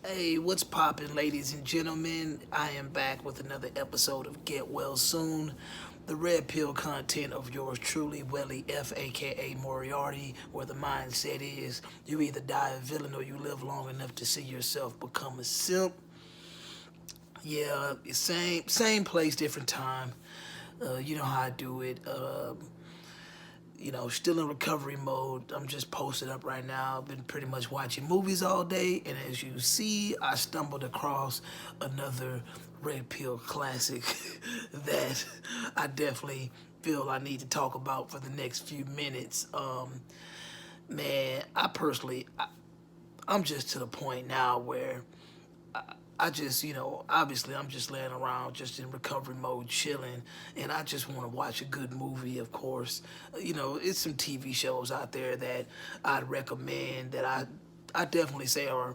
Hey, what's poppin', ladies and gentlemen? I am back with another episode of Get Well Soon, the red pill content of yours truly, Welly F, aka Moriarty, where the mindset is you either die a villain or you live long enough to see yourself become a simp. Yeah, same place, different time. You know how I do it. Still in recovery mode. I'm just posted up right now. I've been pretty much watching movies all day, and as you see, I stumbled across another Red Pill classic that I definitely feel I need to talk about for the next few minutes. Man, I'm just to the point now where I just, obviously I'm just laying around just in recovery mode, chilling, and I just want to watch a good movie, of course. It's some TV shows out there that I'd recommend that I definitely say are,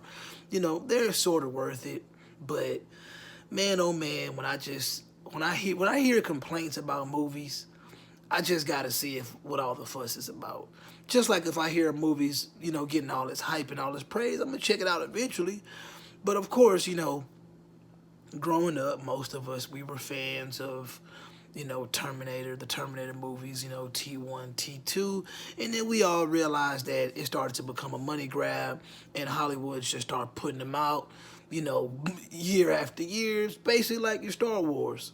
they're sort of worth it. But man, oh man, when I hear complaints about movies, I just gotta see if what all the fuss is about. Just like if I hear movies, getting all this hype and all this praise, I'm gonna check it out eventually. But of course, growing up, most of us we were fans of, Terminator, the Terminator movies, T1, T2, and then we all realized that it started to become a money grab, and Hollywood just started putting them out, year after year. It's basically like your Star Wars.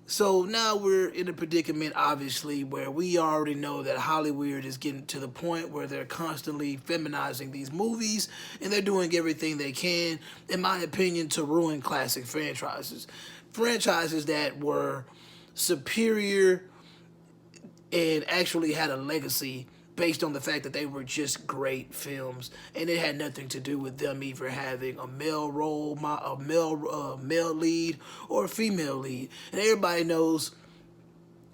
So now we're in a predicament, obviously, where we already know that Hollyweird is getting to the point where they're constantly feminizing these movies and they're doing everything they can, in my opinion, to ruin classic franchises. Franchises that were superior and actually had a legacy based on the fact that they were just great films, and it had nothing to do with them either having a male role, male lead, or a female lead. And everybody knows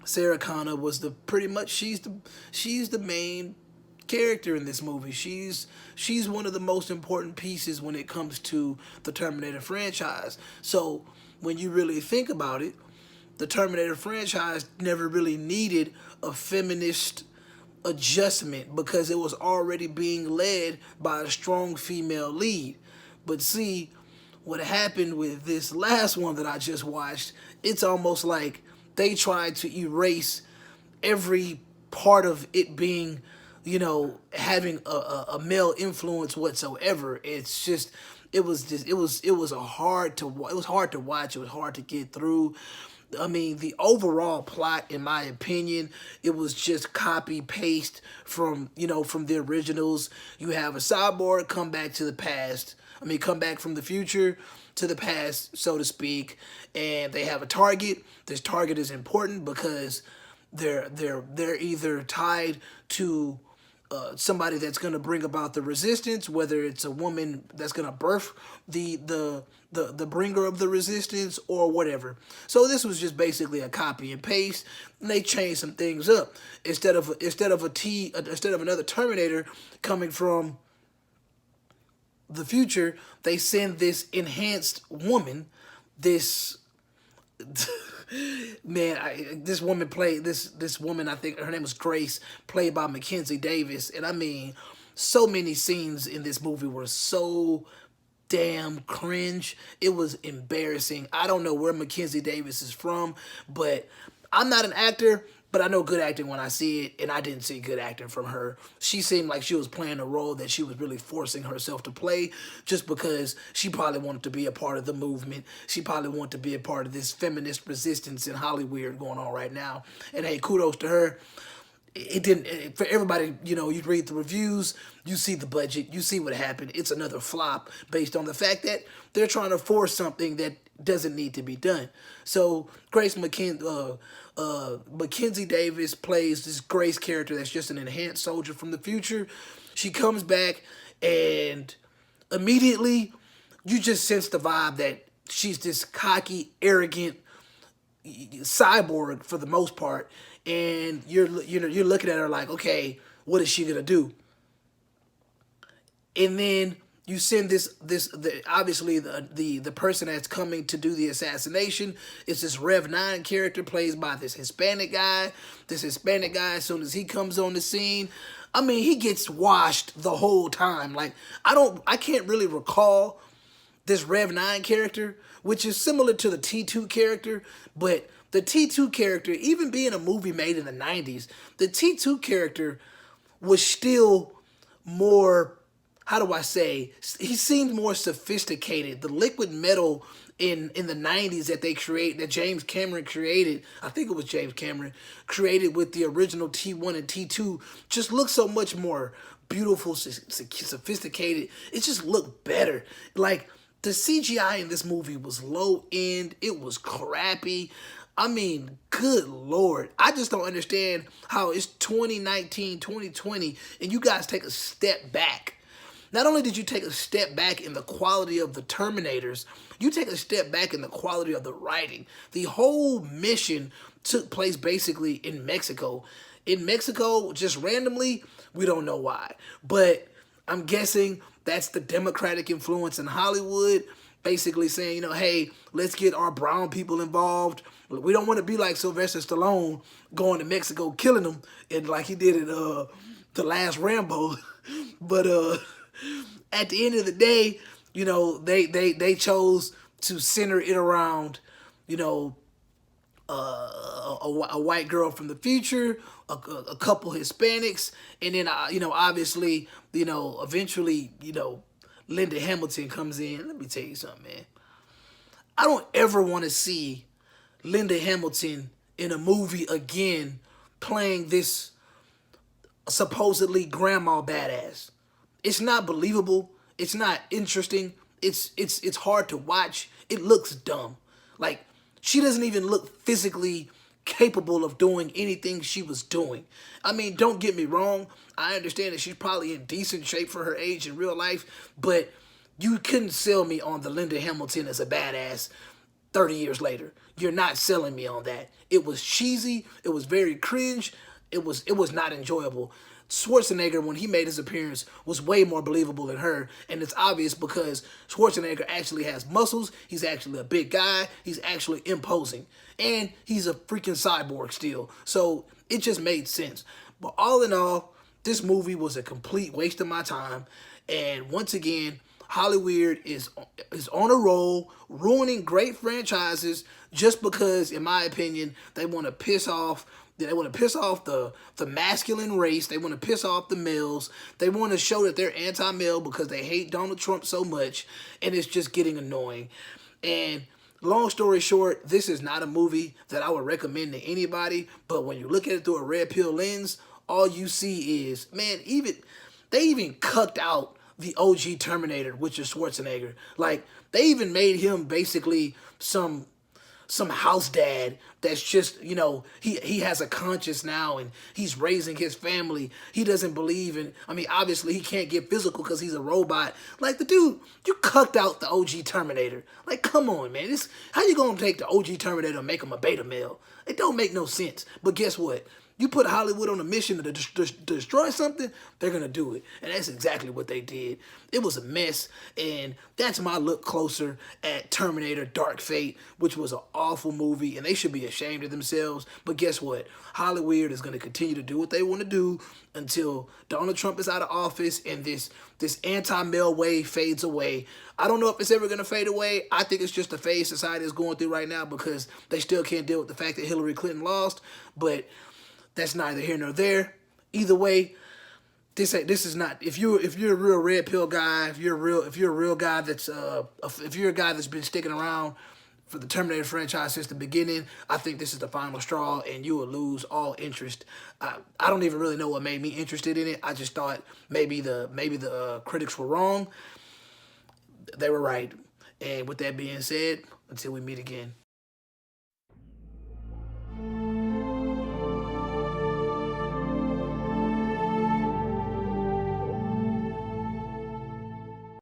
Sarah Connor was the pretty much she's the main character in this movie. She's one of the most important pieces when it comes to the Terminator franchise. So when you really think about it, the Terminator franchise never really needed a feminist adjustment because it was already being led by a strong female lead. But see, what happened with this last one that I just watched, it's almost like they tried to erase every part of it being, having a male influence whatsoever. It was hard to watch. It was hard to get through. I mean, the overall plot, in my opinion, it was just copy paste from the originals. You have a cyborg come back to the past. I mean, come back from the future to the past, so to speak, and they have a target. This target is important because they're either tied to somebody that's going to bring about the resistance, whether it's a woman that's going to birth the bringer of the resistance or whatever. So this was just basically a copy and paste, and they changed some things up. Instead of another Terminator coming from the future, they send this enhanced woman, this man, this woman played this woman. I think her name was Grace, played by Mackenzie Davis. And I mean, so many scenes in this movie were so damn cringe. It was embarrassing. I don't know where Mackenzie Davis is from, but I'm not an actor. But I know good acting when I see it, and I didn't see good acting from her. She seemed like she was playing a role that she was really forcing herself to play just because she probably wanted to be a part of the movement. She probably wanted to be a part of this feminist resistance in Hollywood going on right now. And hey, kudos to her. It didn't, for everybody, you read the reviews, you see the budget, you see what happened. It's another flop based on the fact that they're trying to force something that doesn't need to be done. So Mackenzie Davis plays this Grace character that's just an enhanced soldier from the future. She comes back, and immediately you just sense the vibe that she's this cocky, arrogant cyborg for the most part, and you're looking at her like, okay, what is she gonna do? And then you send obviously the person that's coming to do the assassination is this Rev 9 character played by this Hispanic guy. This Hispanic guy, as soon as he comes on the scene, I mean, he gets washed the whole time. Like, I can't really recall this Rev 9 character, which is similar to the T2 character, but the T2 character, even being a movie made in the 90s, the T2 character was still more, how do I say, he seemed more sophisticated. The liquid metal in the 90s that James Cameron created, I think it was James Cameron, created with the original T1 and T2, just looked so much more beautiful, sophisticated. It just looked better. Like, the CGI in this movie was low end. It was crappy. I mean, good Lord. I just don't understand how it's 2019, 2020, and you guys take a step back. Not only did you take a step back in the quality of the Terminators, you take a step back in the quality of the writing. The whole mission took place basically in Mexico. In Mexico, just randomly, we don't know why. But I'm guessing that's the Democratic influence in Hollywood, basically saying, you know, hey, let's get our brown people involved. We don't want to be like Sylvester Stallone going to Mexico, killing them, and like he did in the last Rambo. But at the end of the day, you know, they chose to center it around, you know, a white girl from the future, a couple Hispanics, and then you know, obviously, you know, eventually, you know, Linda Hamilton comes in. Let me tell you something, man. I don't ever want to see Linda Hamilton in a movie again playing this supposedly grandma badass. It's not believable. It's not interesting. It's hard to watch. It looks dumb. Like, she doesn't even look physically capable of doing anything she was doing. I mean, don't get me wrong. I understand that she's probably in decent shape for her age in real life, but you couldn't sell me on the Linda Hamilton as a badass 30 years later. You're not selling me on that. It was cheesy. It was very cringe. It was not enjoyable. Schwarzenegger, when he made his appearance, was way more believable than her, and it's obvious because Schwarzenegger actually has muscles, he's actually a big guy, he's actually imposing, and he's a freaking cyborg still, so it just made sense. But all in all, this movie was a complete waste of my time, and once again, Hollyweird is on a roll, ruining great franchises just because, in my opinion, they want to piss off the masculine race. They want to piss off the males. They want to show that they're anti-male because they hate Donald Trump so much, and it's just getting annoying. And long story short, this is not a movie that I would recommend to anybody, but when you look at it through a red pill lens, all you see is, man, they even cucked out the OG Terminator, which is Schwarzenegger. Like, they even made him basically some house dad that's just, you know, he has a conscience now and he's raising his family. He doesn't believe in, I mean, obviously he can't get physical because he's a robot. Like, the dude, you cucked out the OG Terminator. Like, come on, man. How you gonna take the OG Terminator and make him a beta male? It don't make no sense. But guess what? You put Hollywood on a mission to destroy something, they're going to do it. And that's exactly what they did. It was a mess, and that's my look closer at Terminator Dark Fate, which was an awful movie, and they should be ashamed of themselves. But guess what? Hollyweird is going to continue to do what they want to do until Donald Trump is out of office and this anti-male wave fades away. I don't know if it's ever going to fade away. I think it's just the phase society is going through right now because they still can't deal with the fact that Hillary Clinton lost, but that's neither here nor there. Either way, this is not. If you're a real red pill guy, if you're a real guy that's if you're a guy that's been sticking around for the Terminator franchise since the beginning, I think this is the final straw, and you will lose all interest. I don't even really know what made me interested in it. I just thought maybe the critics were wrong. They were right. And with that being said, until we meet again.